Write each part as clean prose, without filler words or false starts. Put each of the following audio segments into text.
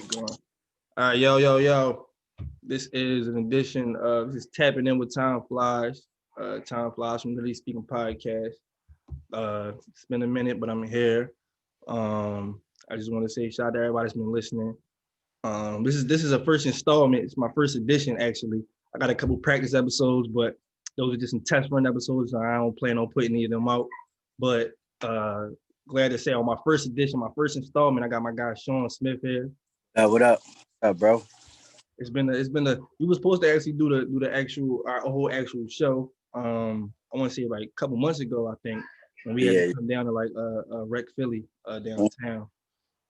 Going. All right, yo. This is an edition of this is tapping in with Time Flies. Time Flies from the Really Speaking Podcast. It's been a minute, but I'm here. I just want to say shout out to everybody that's been listening. This is a first installment. It's my first edition actually. I got a couple practice episodes, but those are just some test run episodes. So I don't plan on putting any of them out. But glad to say on my first edition, my first installment, I got my guy Shawn Smith here. What up? What up, bro? It's been a we were supposed to actually do the actual our whole actual show. I want to say like a couple months ago, I think, when we had to come down to like Rec Philly downtown.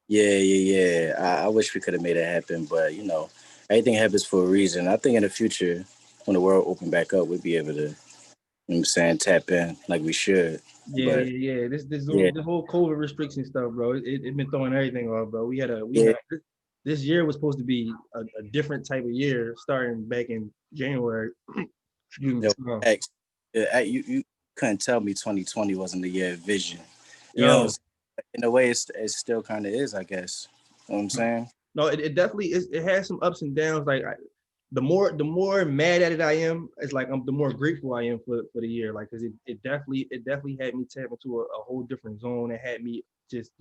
Yeah. I wish we could have made it happen, but you know, everything happens for a reason. I think in the future, when the world open back up, we'll be able to, you know what I'm saying, tap in like we should. Yeah. The whole COVID restriction stuff, bro. It been throwing everything off, bro. We had this year was supposed to be a different type of year, starting back in January. Yo, you couldn't tell me 2020 wasn't the year of vision. You know, in a way, it still kind of is, I guess. You know what I'm saying? No, it definitely is. It has some ups and downs. Like the more mad at it I am, it's like the more grateful I am for the year. Like, cause it definitely had me tap into a whole different zone. It had me just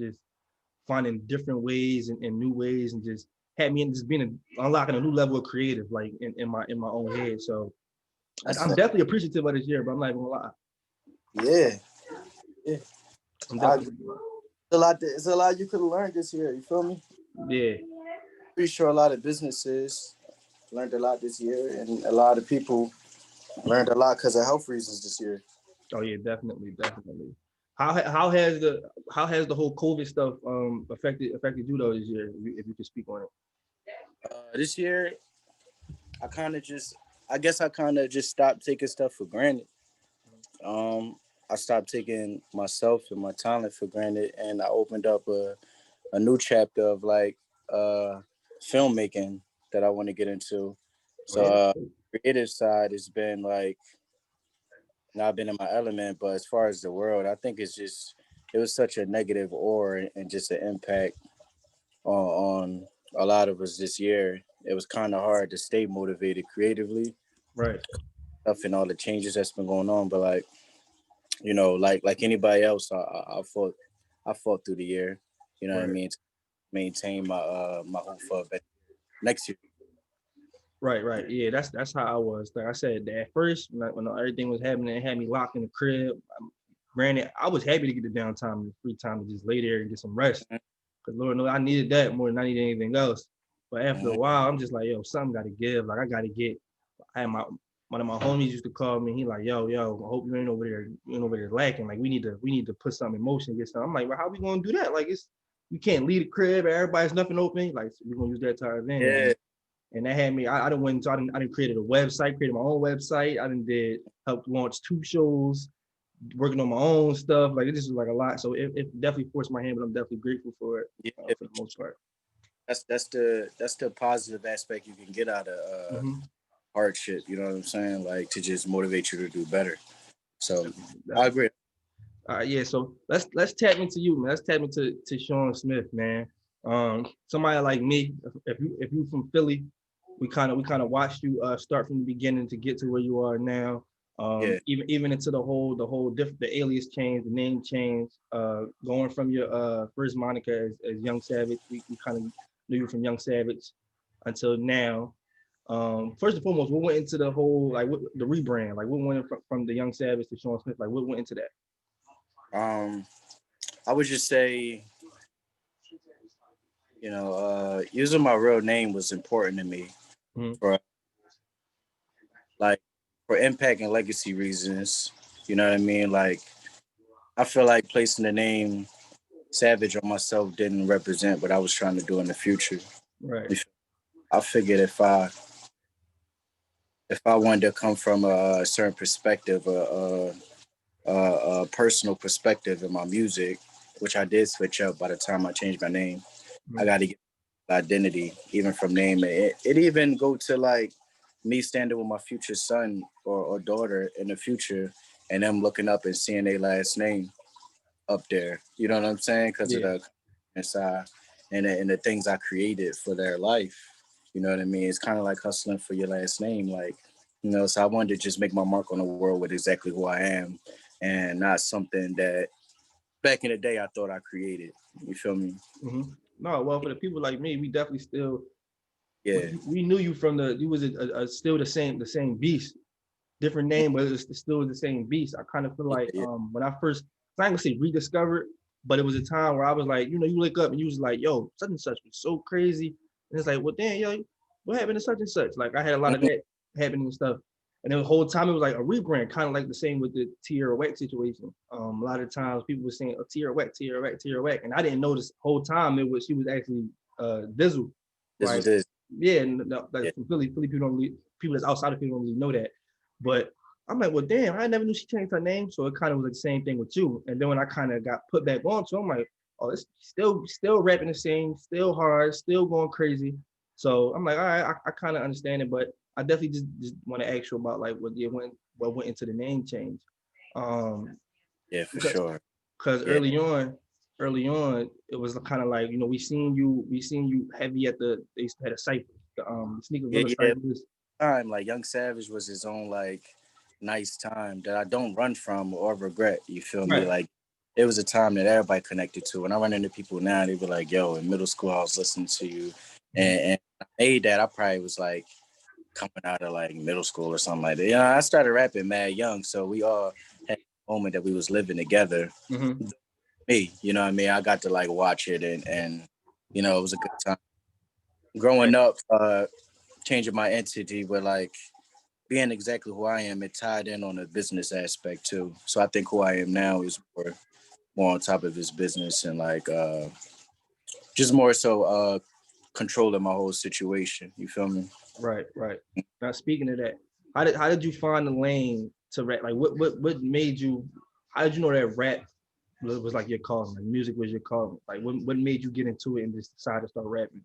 finding different ways and new ways, and just had me just unlocking a new level of creative, like in my own head. So I'm definitely appreciative of this year, but I'm not even gonna lie. Yeah. It's a lot you could have learned this year. You feel me? Yeah. Pretty sure a lot of businesses learned a lot this year, and a lot of people learned a lot because of health reasons this year. Oh yeah, definitely. How has the whole COVID stuff affected you though this year? If you could speak on it. This year, I guess I kind of just stopped taking stuff for granted. I stopped taking myself and my talent for granted, and I opened up a new chapter of like filmmaking that I want to get into. So creative side has been like not been in my element, but as far as the world, I think it was such a negative aura and just an impact on a lot of us this year. It was kind of hard to stay motivated creatively, right? Stuff and all the changes that's been going on, but like, you know, like anybody else, I fought through the year. You know what I mean? To maintain my hope for next year. Right. Yeah, that's how I was. Like I said, at first when everything was happening, it had me locked in the crib. Granted, I was happy to get the downtime and the free time to just lay there and get some rest. Because Lord knows I needed that more than I needed anything else. But after a while, I'm just like, yo, something got to give. Like I had one of my homies used to call me. He like, yo, I hope you ain't over there lacking. Like we need to put something in motion, get something. I'm like, well, how we gonna do that? Like you can't leave the crib. Everybody's nothing open. Like we're gonna use that to our advantage. Yeah. And that had me. I didn't created a website, created my own website. I did help launch 2 shows, working on my own stuff. Like it just was like a lot. So it definitely forced my hand, but I'm definitely grateful for it for the most part. That's the positive aspect you can get out of hardship. You know what I'm saying? Like to just motivate you to do better. So I agree. Yeah. So let's tap into you, man. Let's tap into Shawn Smith, man. Somebody like me, if you from Philly, we kind of watched you start from the beginning to get to where you are now. Even into the whole the alias change, the name change, going from your first moniker as Young Savage, we kind of knew you from Young Savage until now. First and foremost, what went into the whole the rebrand? Like what went from the Young Savage to Shawn Smith? Like what went into that? I would just say, you know, using my real name was important to me for impact and legacy reasons. You know what I mean? Like, I feel like placing the name Savage on myself didn't represent what I was trying to do in the future. Right. I figured if I wanted to come from a certain perspective, a personal perspective in my music, which I did switch up by the time I changed my name, I got to get identity, even from name. It even go to like me standing with my future son or daughter in the future and them looking up and seeing their last name up there. You know what I'm saying? Because of the inside. and the things I created for their life. You know what I mean? It's kind of like hustling for your last name, like, you know. So I wanted to just make my mark on the world with exactly who I am, and not something that back in the day I thought I created. You feel me? Mm-hmm. No, well, for the people like me, we definitely still Yeah. we knew you from you was still the same beast, different name, but it's still the same beast. I kind of feel like Yeah. when I first, I'm not gonna say rediscovered, but it was a time where I was like, you wake up and you was like, yo, such and such was so crazy, and it's like, well, damn, yo, what happened to such and such? Like I had a lot of Mhm. that happening and stuff, and the whole time it was like a rebrand, kind of like the same with the Tierra Whack situation. A lot of times people were saying, oh, Tierra Whack, Tierra Whack, Tierra Whack, and I didn't notice the whole time she was actually Dizzle, This right? was this. Yeah, and like Yeah. from Philly people don't really, people that's outside of Philly don't really know that. But I'm like, well, damn, I never knew she changed her name. So it kind of was like the same thing with you. And then when I kind of got put back on to, I'm like, oh, it's still rapping the same, still hard, still going crazy. So I'm like, all right, I kind of understand it, but I definitely just want to ask you about like what went into the name change. Um, Yeah, for because sure. because Yeah. early on, it was kind of like, we seen you heavy at they used to have a cipher, the Sneaker Yeah. Village Yeah. ciphers. Time like Young Savage was his own like nice time that I don't run from or regret. You feel me? Right. Like it was a time that everybody connected to. When I run into people now, they be like, "Yo, in middle school, I was listening to you," and I made that. I probably was like coming out of like middle school or something like that. Yeah, I started rapping mad young, so we all had a moment that we was living together. Mm-hmm. Me, you know what I mean? I got to like watch it and you know, it was a good time. Right. Growing up, changing my entity, but like being exactly who I am, it tied in on the business aspect too. So I think who I am now is more on top of his business and like just more so controlling my whole situation. You feel me? Right. Right. Now speaking of that, how did you find the lane to rap? Like what made you? How did you know that rap was like your calling? Like music was your calling? Like what made you get into it and just decide to start rapping?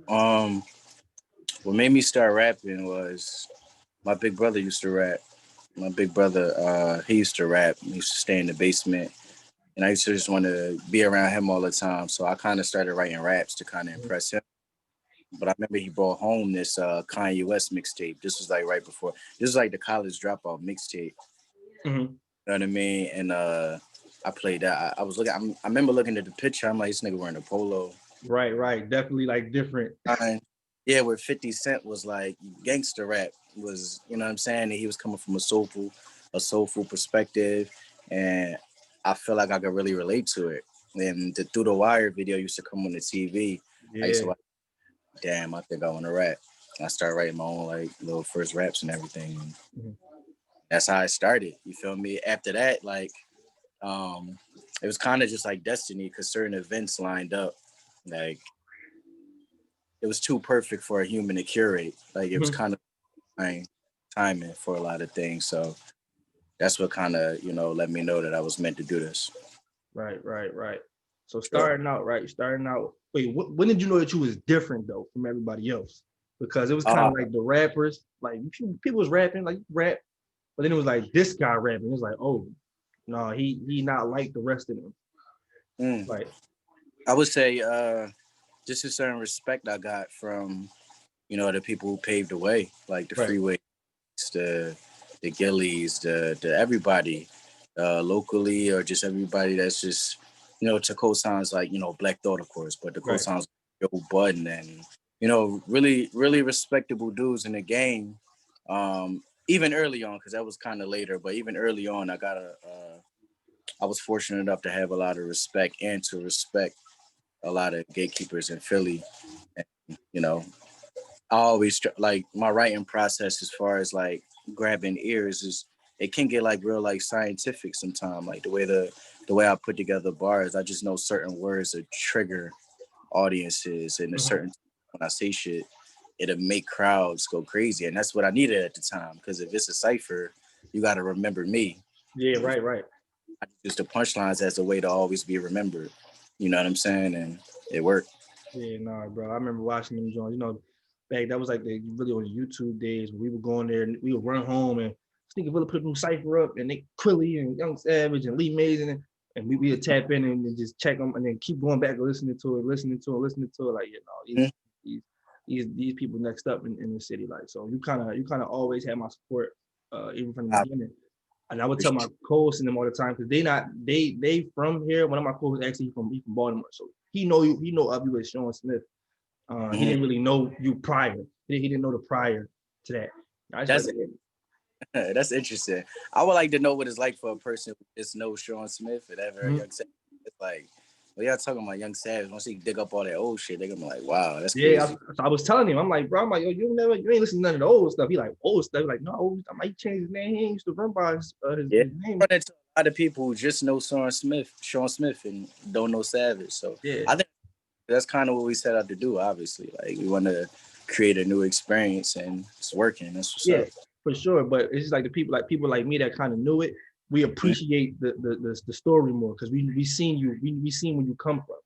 Um, what made me start rapping was my big brother used to rap. My big brother, he used to rap. He used to stay in the basement, and I used to just want to be around him all the time. So I kind of started writing raps to kind of impress him. But I remember he brought home this Kanye West mixtape. This was like right before. This was like the college dropout mixtape. Mm-hmm. You know what I mean? And I played that. I was looking. I remember looking at the picture. I'm like, this nigga wearing a polo. Right. Right. Definitely like different. Yeah, where 50 Cent was like gangster rap was, you know what I'm saying? And he was coming from a soulful perspective. And I feel like I could really relate to it. And the Through the Wire video used to come on the TV. I used to Yeah. like, damn, I think I want to rap. I started writing my own like little first raps and everything. And Mhm. that's how I started. You feel me? After that, like, um, it was kind of just like destiny because certain events lined up. Like, it was too perfect for a human to curate. Like, it was Mhm. kind of timing for a lot of things. So that's what kind of, let me know that I was meant to do this. Right. Right. Right. So Sure. starting out. Wait, when did you know that you was different though from everybody else? Because it was kind Uh, of like the rappers, like people was rapping, like rap, but then it was like this guy rapping. It was like, oh, no, he not like the rest of them. mm, Like, I would say just a certain respect I got from, the people who paved the way, like the right, freeway, the Gillies, the everybody, locally or just everybody that's just, to cosigns like, Black Thought, of course, but the right. cosigns like Joe Budden and, really, really respectable dudes in the game. Even early on, because that was kind of later, but even early on, I was fortunate enough to have a lot of respect and to respect a lot of gatekeepers in Philly. And, I always like my writing process as far as like grabbing ears is it can get like real like scientific sometimes. Like the way I put together bars, I just know certain words that trigger audiences and a Mhm. certain when I say shit, it'll make crowds go crazy. And that's what I needed at the time. Because if it's a cipher, you gotta remember me. Yeah, right, right. I use the punchlines as a way to always be remembered. You know what I'm saying? And it worked. Yeah, nah, bro. I remember watching them joints. Back that was like the really on the YouTube days when we would go in there and we would run home and Sneaker Villa put a new cipher up and Nick Quilly and Young Savage and Lee Mason. And and we would tap in and then just check them, and then keep going back and listening to it, like, you know, these people next up in the city, like, so you kind of always had my support, even from the beginning. And I would tell my co-hosts and them all the time, because they from here. One of my co-hosts actually from Baltimore, so he know of you as Shawn Smith. He didn't really know you prior. He didn't know the prior to that. That's interesting. I would like to know what it's like for a person who just knows Shawn Smith and ever Young Savage. It's like, well, y'all talking about Young Savage. Once he dig up all that old shit, they're gonna be like, wow, that's crazy. Yeah, I was telling him, I'm like, bro, yo, you ain't listening to none of the old stuff. He like, old stuff. He like, no, I might change his name. He ain't used to run by his name. Run into a lot of people who just know Shawn Smith, and don't know Savage. So yeah, I think that's kind of what we set out to do. Obviously, like we want to create a new experience, and it's working. That's what's up. For sure. But it's just like people like me that kind of knew it. We appreciate the story more, because we seen you, we seen where you come from.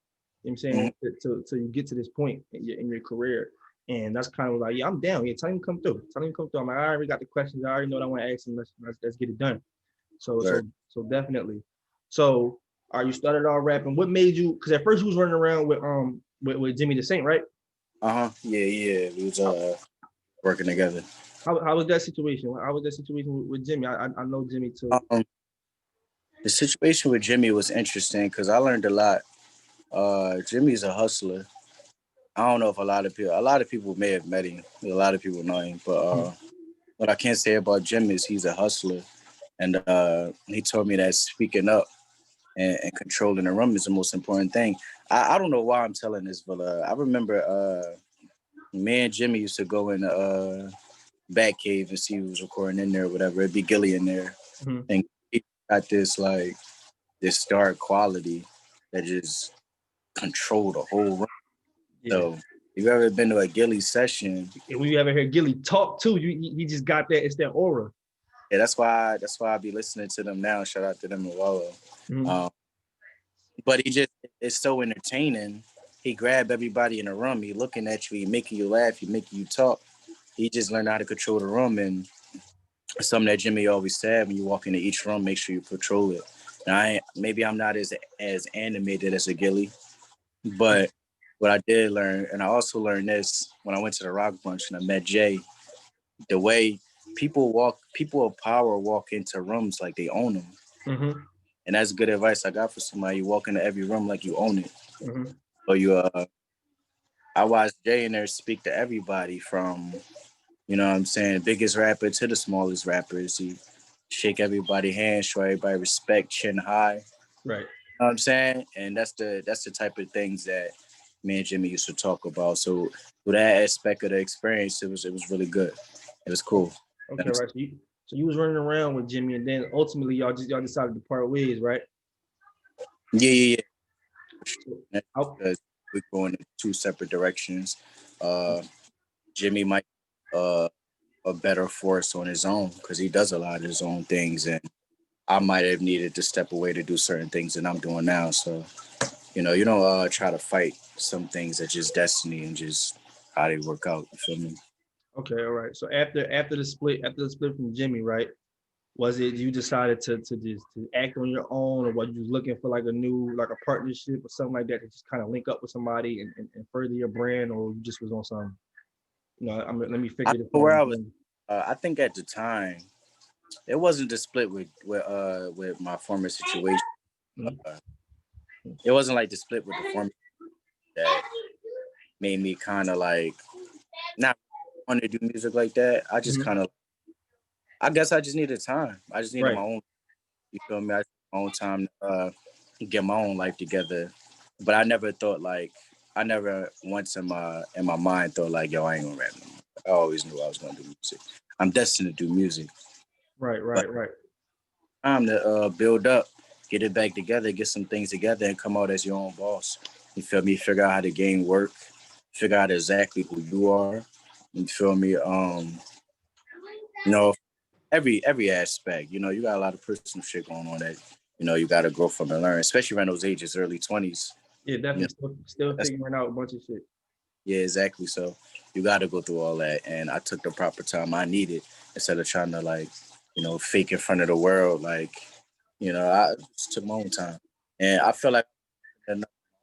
You know what I'm saying? So you get to this point in your career. And that's kind of like, yeah, I'm down. Yeah, tell him to come through. I'm like, I already got the questions. I already know what I want to ask him. Let's get it done. So definitely. So you started all rapping. What made you? Because at first you was running around with Jimmy the Saint, right? Yeah. We was working together. How was that situation? How was that situation with Jimmy? I know Jimmy too. The situation with Jimmy was interesting because I learned a lot. Jimmy's a hustler. I don't know if a lot of people may have met him. A lot of people know him, but what I can say about Jimmy is he's a hustler, and he told me that speaking up and controlling the room is the most important thing. I don't know why I'm telling this, but I remember me and Jimmy used to go in the Batcave and see who was recording in there or whatever. It'd be Gilly in there, and he got this dark quality that just controlled the whole room. Yeah. So if you've ever been to a Gilly session, and when you ever hear Gilly talk too, he just got that. It's that aura. Yeah, that's why I be listening to them now. Shout out to them and Wallow. But it's so entertaining. He grab everybody in the room. He looking at you. He making you laugh. He making you talk. He just learned how to control the room, and something that Jimmy always said: when you walk into each room, make sure you control it. And maybe I'm not as animated as a Gilly, but what I did learn, and I also learned this when I went to the Rock Bunch and I met Jay, the way people of power walk into rooms like they own them. And that's good advice I got for somebody. You walk into every room like you own it. So I watched Jay in there speak to everybody from, you know what I'm saying, biggest rapper to the smallest rappers. He shake everybody's hand, show everybody respect, chin high. Right. You know what I'm saying? And that's the type of things that me and Jimmy used to talk about. So with that aspect of the experience, it was really good. It was cool. Okay, right. So you was running around with Jimmy, and then ultimately y'all decided to part ways, right? Yeah. Because we're going in two separate directions. Jimmy might a better force on his own because he does a lot of his own things, and I might have needed to step away to do certain things that I'm doing now. So, you don't try to fight some things that just destiny and just how they work out. You feel me? Okay, all right. So after the split from Jimmy, right? Was it you decided to act on your own, or was you looking for like a partnership or something like that to just kind of link up with somebody and further your brand, or you just was on some, let me figure this out. Where I was, I think at the time, it wasn't the split with my former situation. It wasn't like the split with the former that made me kind of like not want to do music like that. I just kind of, I guess I just needed time. I just needed my own. You feel me? I just my own time to get my own life together. But I never once in my mind thought like, yo, I ain't gonna rap no more. I always knew I was gonna do music. I'm destined to do music. Right. Time to build up, get it back together, get some things together, and come out as your own boss. You feel me? Figure out how the game work. Figure out exactly who you are. You feel me? Every aspect. You got a lot of personal shit going on that you got to grow from and learn, especially around those ages, early 20s. Yeah, definitely. Still figuring out a bunch of shit. Yeah, exactly. So you got to go through all that, and I took the proper time I needed instead of trying to fake in front of the world. I just took my own time. And I feel like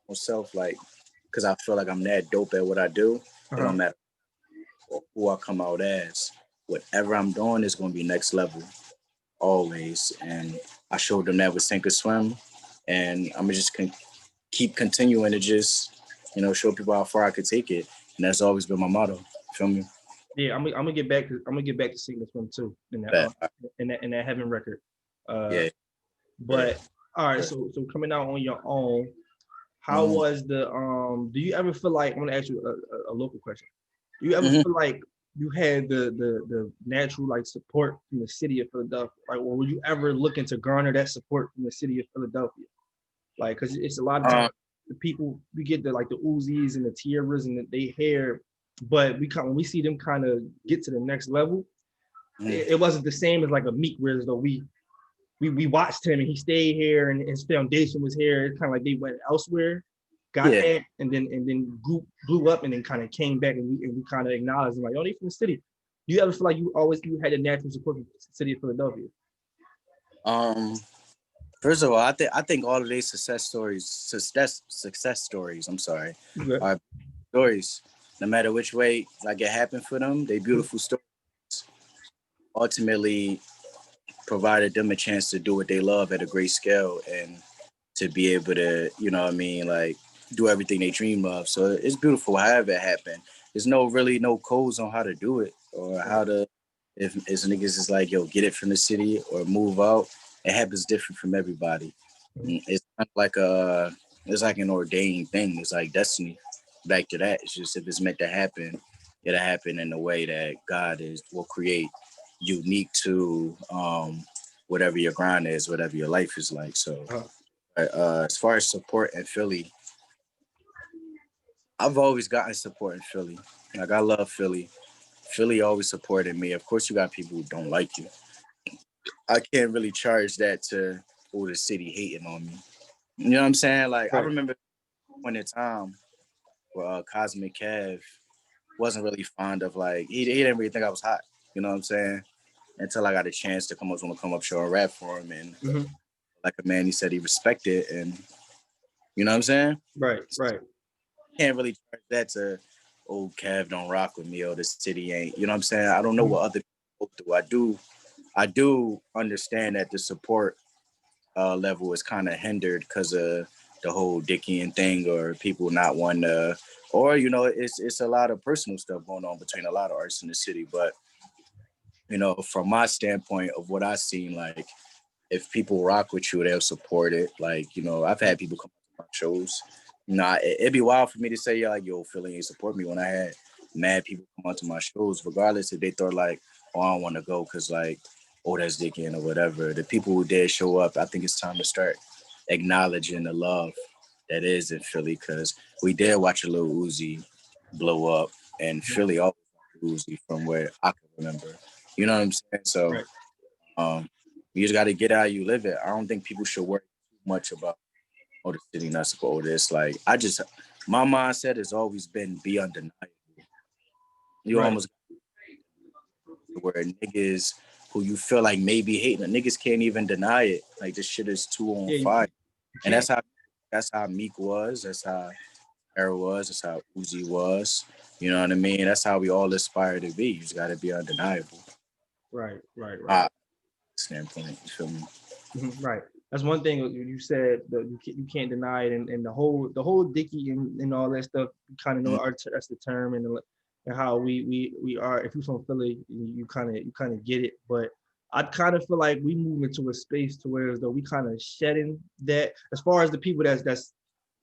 myself, like, because I feel like I'm that dope at what I do. It Uh-huh. don't matter who I come out as. Whatever I'm doing is going to be next level always. And I showed them that with Sink or Swim. And I'm just keep continuing to just, show people how far I could take it. And that's always been my motto. Feel me? Yeah, I'm gonna get back to seeing this one too But, in that Heaven record. yeah. But all right, so coming out on your own, how was the do you ever feel like, I'm gonna ask you a local question. Do you ever feel like you had the natural like support from the city of Philadelphia? Like, or were you ever looking to garner that support from the city of Philadelphia? Like, cause it's a lot of times the people, we get the like the Uzis and the Tierras and they hair, but when we see them kind of get to the next level, it wasn't the same as like a Meek, where as though we watched him and he stayed here and his foundation was here. It's kind of like they went elsewhere, got that, and then blew up and then kind of came back, and we kind of acknowledged them like, oh, they from the city. Do you ever feel like you had a natural support from the city of Philadelphia? First of all, I think all of these success stories, I'm sorry, are stories. No matter which way like it happened for them, they beautiful stories. Ultimately provided them a chance to do what they love at a great scale and to be able to, like do everything they dream of. So it's beautiful however it happened. There's no codes on how to do it or how to, if niggas is like, yo, get it from the city or move out. It happens different from everybody. It's kind of like it's like an ordained thing. It's like destiny. Back to that. It's just if it's meant to happen, it'll happen in the way that God will create, unique to whatever your grind is, whatever your life is like. So as far as support in Philly, I've always gotten support in Philly. Like I love Philly. Philly always supported me. Of course, you got people who don't like you. I can't really charge that to the city hating on me. You know what I'm saying? Like I remember when a time where Cosmic Kev wasn't really fond of like he didn't really think I was hot. You know what I'm saying? Until I got a chance to come up, show and rap for him, and like a man, he said he respected, and you know what I'm saying? Right. Can't really charge that to Kev don't rock with me or the city ain't. You know what I'm saying? I don't know what other people do. I do understand that the support level is kind of hindered because of the whole Dickian thing or people not wanting to, or it's a lot of personal stuff going on between a lot of artists in the city. But from my standpoint of what I've seen, like if people rock with you, they'll support it. Like I've had people come to my shows. It'd be wild for me to say like, yo, Philly ain't support me when I had mad people come onto my shows, regardless if they thought like, oh, I don't want to go because like, oh, that's Dickian or whatever. The people who did show up, I think it's time to start acknowledging the love that is in Philly, because we did watch a little Uzi blow up, and Philly always Uzi from where I can remember. You know what I'm saying? So you just got to get out, you live it. I don't think people should worry too much about, oh, the city not support this. Like my mindset has always been be undeniable. You almost where niggas who you feel like maybe hating, the niggas can't even deny it. Like this shit is too on fire. And that's how Meek was. That's how Era was. That's how Uzi was. You know what I mean? That's how we all aspire to be. You just got to be undeniable. Right. Standpoint, you feel me? Right. That's one thing you said that you can't deny it, and the whole Dickie and all that stuff. You kind of know that's the term, and how we are. If you're from Philly, you kind of get it. But I kind of feel like we move into a space to where as though we kind of shedding that. As far as the people that's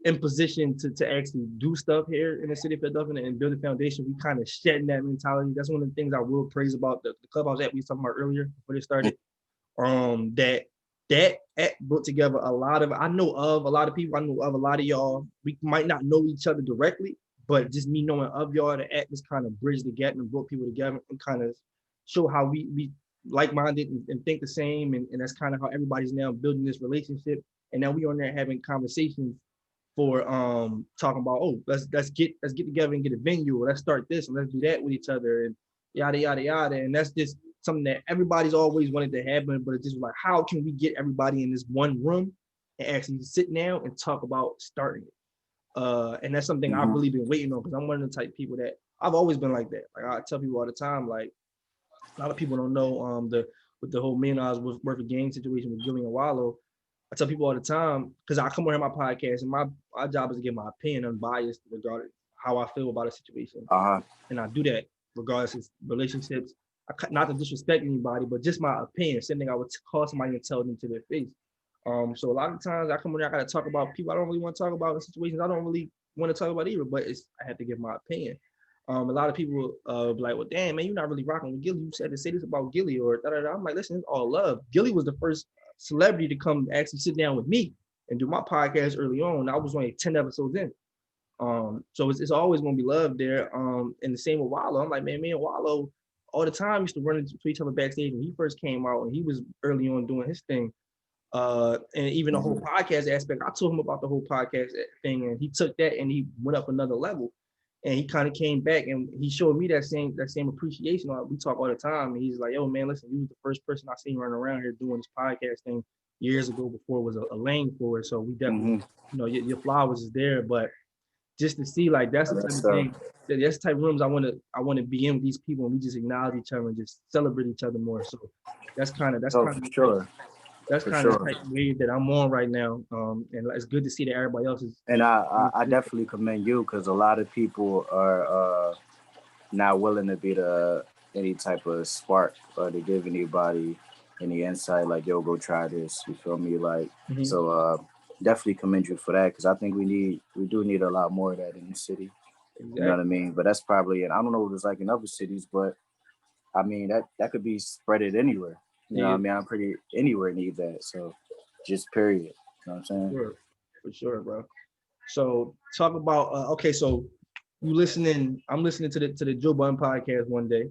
in position to actually do stuff here in the city of Philadelphia and build a foundation, we kind of shedding that mentality. That's one of the things I will praise about the clubhouse that we were talking about earlier before they started. That act brought together a lot of, I know of a lot of people, I know of a lot of y'all. We might not know each other directly, but just me knowing of y'all, the act just kind of bridged the gap and brought people together and kind of show how we like-minded and think the same, and that's kind of how everybody's now building this relationship. And now we on there having conversations for talking about, oh, let's get together and get a venue, or let's start this and let's do that with each other, and yada yada yada. And that's just something that everybody's always wanted to happen, but it's just like, how can we get everybody in this one room and actually sit down and talk about starting it. And that's something I've really been waiting on, because I'm one of the type of people that I've always been like that. Like I tell people all the time, like a lot of people don't know with the whole $1 million worth of game situation with Gilly and Wallow. I tell people all the time, because I come on here my podcast, and my job is to give my opinion unbiased regarding how I feel about a situation. And I do that regardless of relationships. Not to disrespect anybody, but just my opinion, something I would call somebody and tell them to their face. So a lot of times I come on here, I gotta talk about people I don't really want to talk about, in situations I don't really want to talk about either, but I have to give my opinion. A lot of people be like, well, damn, man, you're not really rocking with Gilly. You said to say this about Gilly or da-da-da. I'm like, listen, it's all love. Gilly was the first celebrity to come actually sit down with me and do my podcast early on. I was only 10 episodes in. So it's always gonna be love there. And the same with Wallow. I'm like, man, me and Wallow all the time used to run into each other backstage when he first came out, and he was early on doing his thing. And even the whole podcast aspect, I told him about the whole podcast thing, and he took that and he went up another level. And he kind of came back and he showed me that same appreciation. We talk all the time, and he's like, "Yo, man, listen, you was the first person I seen running around here doing this podcast thing years ago before it was a lane for it. So we definitely, your flowers is there, but just to see like that's the type of thing, that's the type of rooms I want to be in with these people, and we just acknowledge each other and just celebrate each other more. So that's kind of the type of wave that I'm on right now. And it's good to see that everybody else is. And I definitely commend you, because a lot of people are not willing to be any type of spark or to give anybody any insight, like, yo, go try this. You feel me? Like, so definitely commend you for that, because I think we do need a lot more of that in the city. Exactly. You know what I mean? But that's probably, and I don't know what it's like in other cities, but I mean that could be spreaded anywhere. You know what I mean? I'm pretty anywhere need that. So just period. You know what I'm saying? For sure, bro. So talk about okay, so I'm listening to the Joe Budden podcast one day.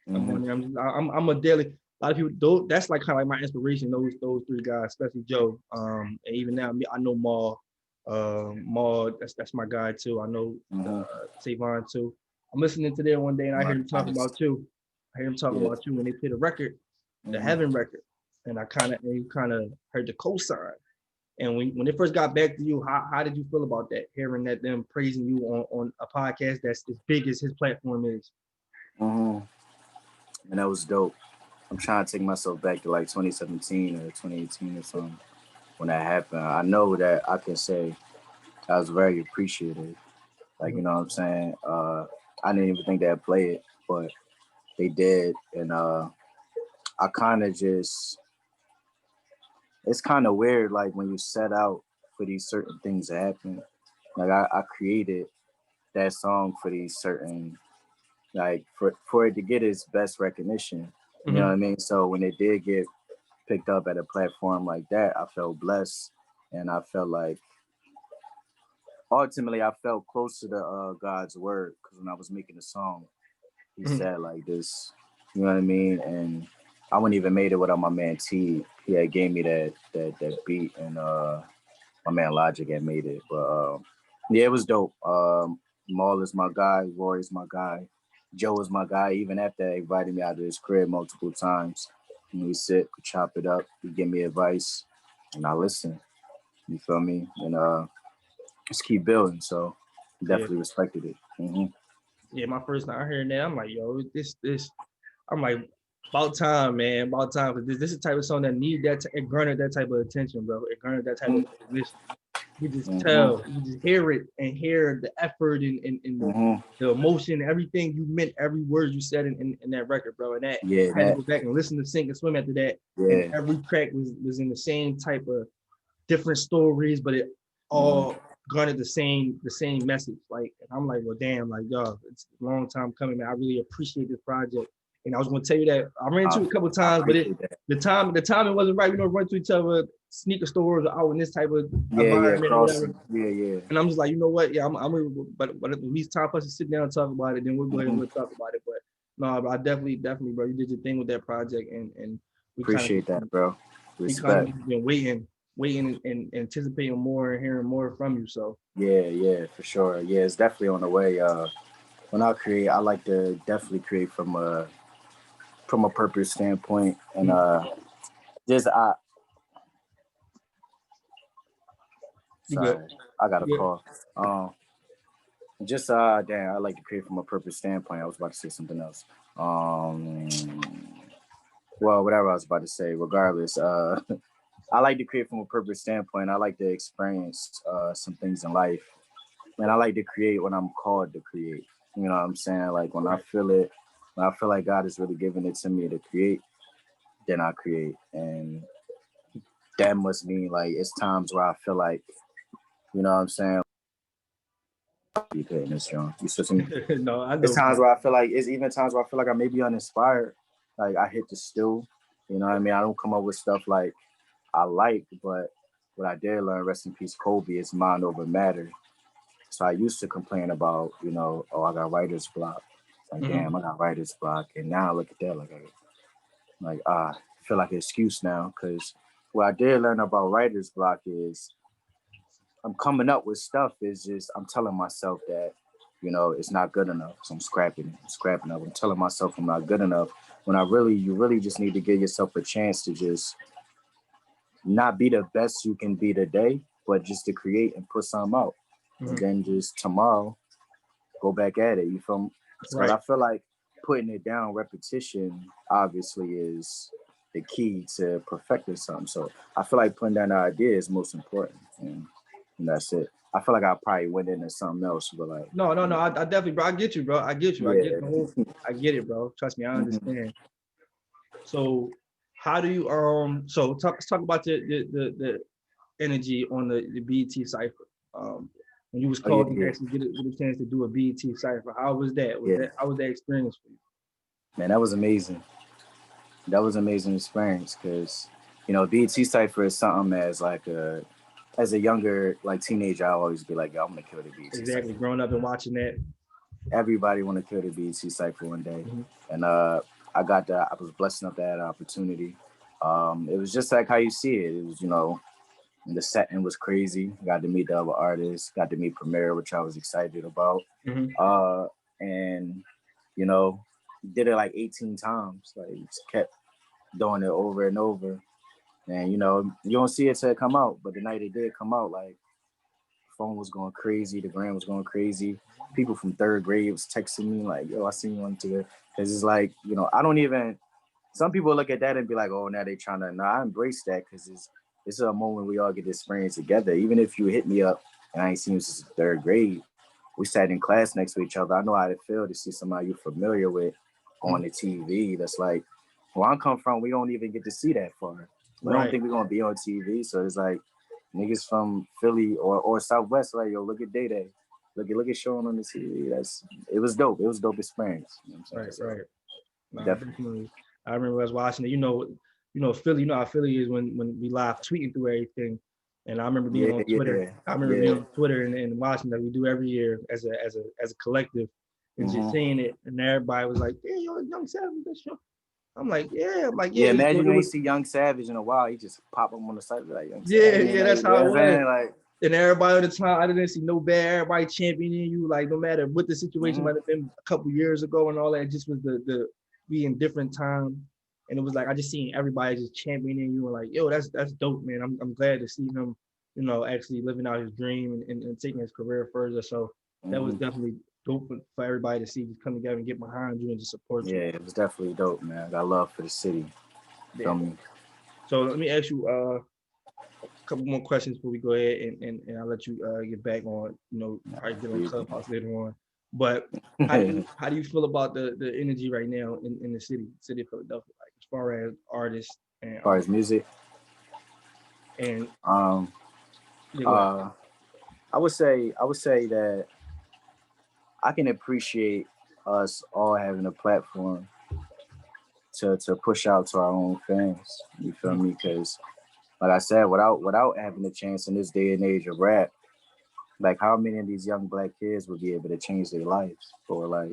I'm a daily. A lot of people, that's like kind of like my inspiration. Those three guys, especially Joe. And even now, I know Maul. Maul, that's my guy too. I know Savon too. I'm listening to there one day, and I heard him talking about you. I heard him talking about you when they played a record, the Heaven record, and I kind of heard the cosign. And when they first got back to you, how did you feel about that? Hearing that them praising you on a podcast that's as big as his platform is. And that was dope. I'm trying to take myself back to like 2017 or 2018 or something when that happened. I know that I can say I was very appreciative. Like, you know what I'm saying? I didn't even think they'd play it, but they did. And I kind of just, it's kind of weird, like when you set out for these certain things to happen. Like I created that song for these certain, like for it to get its best recognition. You know what I mean? So when it did get picked up at a platform like that, I felt blessed, and I felt like ultimately I felt close to the God's word, because when I was making the song, he said like this, you know what I mean? And I wouldn't even made it without my man T. He had gave me that beat, and my man Logic had made it. But yeah, it was dope. Maul is my guy, Roy is my guy, Joe is my guy. Even after he invited me out of his crib multiple times, and we sit, we chop it up, he give me advice, and I listen. You feel me? And just keep building. So definitely respected it. Yeah, my first time hearing that, I'm like, yo, this. I'm like, about time, man, about time. Because this is the type of song that need that, it garnered that type of attention, bro. It garnered that type of recognition. You just tell, you just hear it and hear the effort and the emotion, everything you meant, every word you said in that record, bro. And that I had to go back and listen to Sink and Swim after that. And every track was in the same type of different stories, but it all garnered the same message. Like, and I'm like, well, damn, like, yo, it's a long time coming, man. I really appreciate this project. And I was gonna tell you that I ran into it a couple of times, but the timing wasn't right. We don't run to each other, sneaker stores or out in this type of environment or whatever. And I'm just like, you know what? Yeah, but at least time for us to sit down and talk about it, then we'll go ahead and we'll talk about it. But no, I definitely, bro, you did your thing with that project, and we appreciate that, bro. Respect. We kind of been waiting and anticipating more and hearing more from you. So yeah, for sure. Yeah, it's definitely on the way. When I create, I like to definitely create from a purpose standpoint, and just Sorry, I got a You call. Just damn, I like to create from a purpose standpoint. I was about to say something else. Um, well, whatever I was about to say, regardless, I like to create from a purpose standpoint. I like to experience some things in life, and I like to create when I'm called to create. You know what I'm saying? Like when I feel it, when I feel like God is really giving it to me to create, then I create, and that must mean like it's times where I feel like, you know what I'm saying? Keep hitting this, John. You switching me? good. No, I It's know. times where I feel like it's even times where I feel like I may be uninspired. Like I hit the stool. You know what I mean? I don't come up with stuff like I like, but what I did learn, rest in peace, Kobe, is mind over matter. So I used to complain about, you know, oh, I got writer's block. Like, damn, I got writer's block. And now I look at that I feel like an excuse now. Because what I did learn about writer's block is I'm coming up with stuff is just I'm telling myself that, you know, it's not good enough. So I'm scrapping it. I'm scrapping it. I'm telling myself I'm not good enough. When you really just need to give yourself a chance to just not be the best you can be today, but just to create and put something out. And then just tomorrow, go back at it. You feel me? Because I feel like putting it down, repetition, obviously is the key to perfecting something. So I feel like putting down the idea is most important. And that's it. I feel like I probably went into something else, but like No. I definitely, bro. I get you, bro. I get you. I get the yeah. whole. I get it, bro. Trust me, I understand. So, how do you So let's talk about the energy on the BET cipher. When you was Oh yeah, called and yeah, actually get a chance to do a BET cipher, how was that? yeah. How was that experience for you? Man, that was amazing. That was an amazing experience because, you know, BET Cypher is something as a younger like teenager, I always be like, yo, I'm gonna kill the BET Exactly. Cypher. Growing up and watching that. Everybody want to kill the BET Cypher one day, and I was blessed enough to have an opportunity. It was just like how you see it. It was, you know, the setting was crazy. Got to meet the other artists. Got to meet Premier, which I was excited about. And you know, did it like 18 times. Like just kept doing it over and over. And you know, you don't see it till it come out, but the night it did come out, like phone was going crazy, the gram was going crazy. People from third grade was texting me like, "Yo, I seen you on Twitter." Because it's like, you know, I don't even. Some people look at that and be like, "Oh, now they trying to." No, I embrace that because it's a moment we all get to experience together. Even if you hit me up and I ain't seen you since third grade, we sat in class next to each other. I know how it feel to see somebody you're familiar with on the TV. That's like, where I come from, we don't even get to see that far. We don't think we're gonna be on TV. So it's like niggas from Philly or Southwest, like, yo, look at Day Day. Look at Shawn on the TV. It was dope. It was a dope experience. You know what I'm saying? Right. Nah, Definitely. definitely. I remember I was watching it. Philly. You know how Philly is when we live tweeting through everything. And I remember being on Twitter. I remember being on Twitter and watching that we do every year as a collective, and just seeing it. And everybody was like, "Yeah, yo, Young Savage, that's your." I'm like, "Yeah." I'm like, "Yeah." Yeah, imagine It you ain't was. see Young Savage in a while. He just pop up on the site like Young Yeah, Savage. that's Like, how it was. Like, And everybody at the time, I didn't see no bad. Everybody championing you, like no matter what the situation might have been a couple years ago and all that. It just was the we in different time, and it was like I just seen everybody just championing you and like, yo, that's dope, man. I'm glad to see him, actually living out his dream and taking his career further. So that was definitely dope for everybody to see, just come together and get behind you and just support you. yeah, it was definitely dope, man. I got love for the city. Yeah. Feel me? So let me ask you a couple more questions before we go ahead and I'll let you get back on, probably get on Clubhouse later on. But how do you feel about the energy right now in the city of Philadelphia, like as far as artists and As far as music, and I would say that I can appreciate us all having a platform to push out to our own fans. You feel me? Because like I said, without having a chance in this day and age of rap, like how many of these young black kids would be able to change their lives, or like,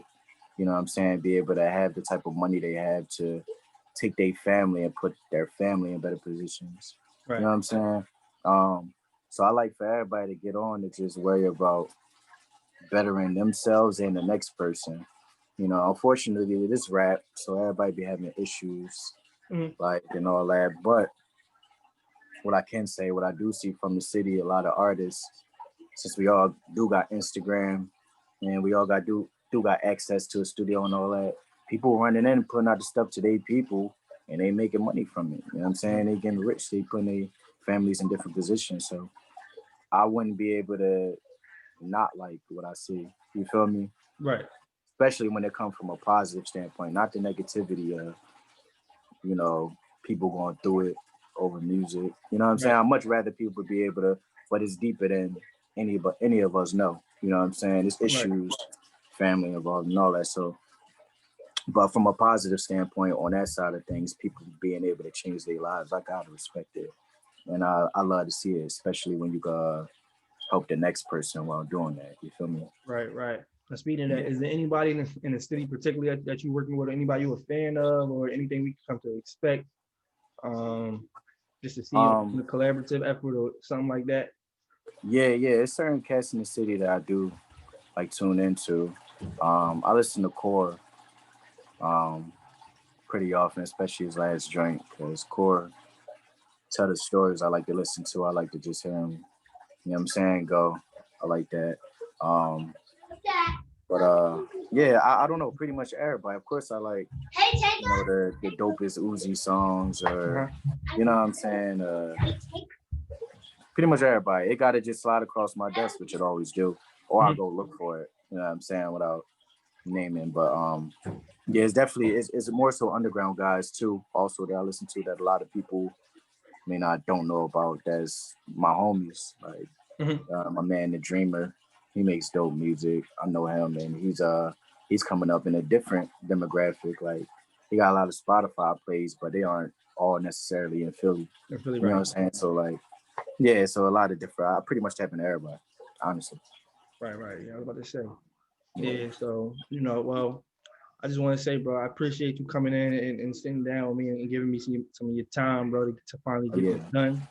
you know what I'm saying, be able to have the type of money they have to take their family and put their family in better positions. Right. You know what I'm saying? So I like for everybody to get on to just worry about bettering themselves and the next person. You know, unfortunately, it is rap, so everybody be having issues, like and all that. But what I can say, what I do see from the city, a lot of artists, since we all do got Instagram and we all got access to a studio and all that, people running in and putting out the stuff to their people and they making money from it. You know what I'm saying? They getting rich, they putting their families in different positions. So I wouldn't be able to not like what I see. You feel me? Right. Especially when it comes from a positive standpoint, not the negativity of, you know, people going through it over music. You know what I'm saying? I'd much rather people be able to, but it's deeper than any of us know. You know what I'm saying? There's issues, family involved and all that. So, but from a positive standpoint on that side of things, people being able to change their lives, I gotta respect it. And I love to see it, especially when you help the next person while doing that. You feel me? Right, right. Now, speaking of that, is there anybody in the city particularly that you're working with, or anybody you're a fan of, or anything we can come to expect, just to see in a collaborative effort or something like that? Yeah, it's certain cats in the city that I do like tune into. I listen to Core pretty often, especially his last joint, because Core tell the stories I like to listen to. I like to just hear him, you know what I'm saying, go. I like that. But yeah, I don't know, pretty much everybody. Of course I like, you know, the dopest Uzi songs, or you know what I'm saying, pretty much everybody. It gotta just slide across my desk, which it always do. Or I'll go look for it. You know what I'm saying, without naming. But yeah, it's definitely it's more so underground guys too, also that I listen to that a lot of people may not don't know about. That's my homies, like my man the Dreamer. He makes dope music. I know him, and he's coming up in a different demographic. Like he got a lot of Spotify plays, but they aren't all necessarily in Philly. You know what I'm saying? So like, yeah, so a lot of different. I pretty much tap into everybody, honestly. Right. Yeah, I was about to say. Yeah, so you know, well, I just want to say, bro, I appreciate you coming in and sitting down with me and giving me some of your time, bro, to finally get this done.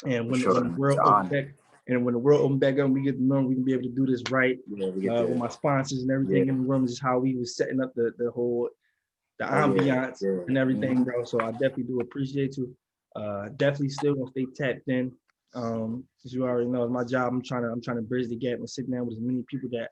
And when the world opens back, and when the world opens back up and we get the number, we can be able to do this right. With my sponsors and everything in the room, is how we was setting up the whole ambiance and everything, bro. So I definitely do appreciate you. Definitely still gonna stay tapped in. As you already know, it's my job. I'm trying to bridge the gap and sit down with as many people that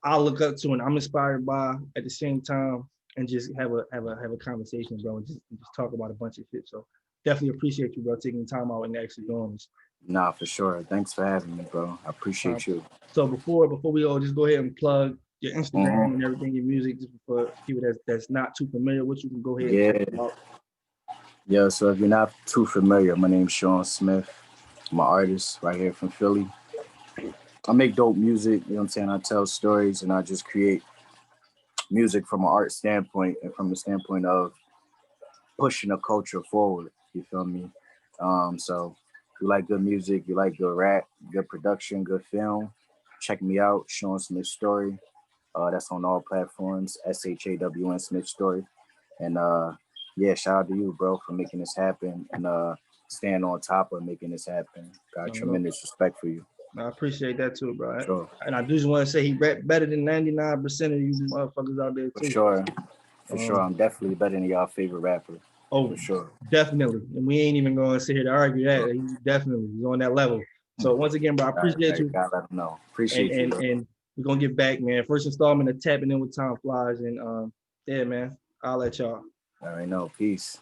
I look up to and I'm inspired by at the same time, and just have a conversation, bro, and just talk about a bunch of shit. So definitely appreciate you, bro, taking the time out and actually doing this. Nah, for sure. Thanks for having me, bro. I appreciate you. So before we all just go ahead and plug your Instagram and everything, your music, just for people that's not too familiar with you, can go ahead and check it out. Yeah, so if you're not too familiar, my name's Shawn Smith. I'm an artist right here from Philly. I make dope music, you know what I'm saying? I tell stories and I just create music from an art standpoint and from the standpoint of pushing the culture forward. You feel me? So if you like good music, you like good rap, good production, good film, check me out, Shawn Smith Story. That's on all platforms, SHAWN Smith Story. And yeah, shout out to you, bro, for making this happen and staying on top of making this happen. Got tremendous respect for you. I appreciate that too, bro. Sure. And I do just want to say he rap better than 99% of you motherfuckers out there too. For sure. I'm definitely better than y'all favorite rapper. Oh, for sure. Definitely. And we ain't even going to sit here to argue that. Sure. He's definitely on that level. So once again, bro, I appreciate you. Gotta let him know. Appreciate you. And we're going to get back, man. First installment of Tapping In with Time Flies. And yeah, man, I'll let y'all. All right, no, peace.